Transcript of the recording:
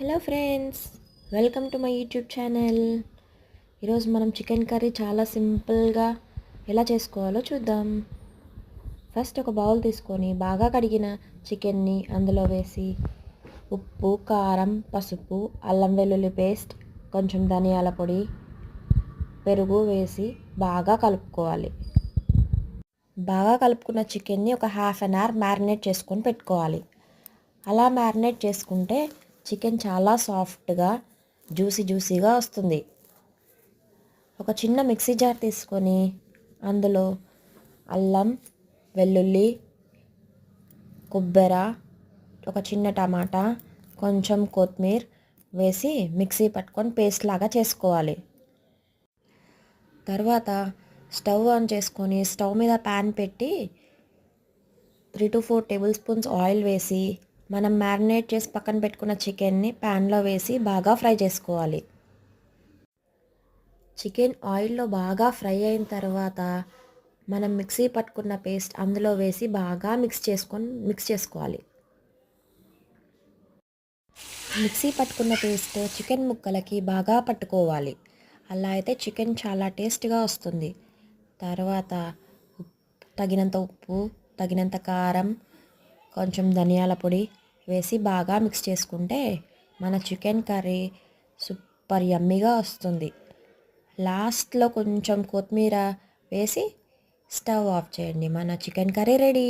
Hello friends, welcome to my YouTube channel. ఈరోజు మనం chicken curry చాలా సింపుల్గా ఎలా చేసుకోవాలో చూద్దాం. ఫస్ట్ ఒక బౌల్ తీసుకొని బాగా కడిగిన చికెన్ని అందులో వేసి ఉప్పు, కారం, పసుపు, అల్లం వెల్లుల్లి పేస్ట్, కొంచెం ధనియాల పొడి, పెరుగు వేసి బాగా కలుపుకోవాలి. బాగా కలుపుకున్న చికెన్ని ఒక హాఫ్ అన్ అవర్ మ్యారినేట్ చేసుకొని పెట్టుకోవాలి. అలా మ్యారినేట్ చేసుకుంటే చికెన్ చాలా సాఫ్ట్గా జ్యూసీగా వస్తుంది. ఒక చిన్న మిక్సీ జార్ తీసుకొని అందులో అల్లం, వెల్లుల్లి, కొబ్బరి, ఒక చిన్న టమాటా, కొంచెం కొత్తిమీర వేసి మిక్సీ పట్టుకొని పేస్ట్ లాగా చేసుకోవాలి. తర్వాత స్టవ్ ఆన్ చేసుకొని స్టవ్ మీద ప్యాన్ పెట్టి 3 to 4 టేబుల్ స్పూన్స్ ఆయిల్ వేసి మనం మ్యారినేట్ చేసి పక్కన పెట్టుకున్న చికెన్ని ప్యాన్లో వేసి బాగా ఫ్రై చేసుకోవాలి. చికెన్ ఆయిల్లో బాగా ఫ్రై అయిన తర్వాత మనం మిక్సీ పట్టుకున్న పేస్ట్ అందులో వేసి బాగా మిక్స్ చేసుకోవాలి. మిక్సీ పట్టుకున్న పేస్ట్ చికెన్ ముక్కలకి బాగా పట్టుకోవాలి. అలా అయితే చికెన్ చాలా టేస్ట్గా వస్తుంది. తర్వాత తగినంత ఉప్పు, తగినంత కారం, కొంచెం ధనియాల పొడి వేసి బాగా మిక్స్ చేసుకుంటే మన చికెన్ కర్రీ సూపర్ యమ్మీగా వస్తుంది. లాస్ట్లో కొంచెం కొత్తిమీర వేసి స్టవ్ ఆఫ్ చేయండి. మన చికెన్ కర్రీ రెడీ.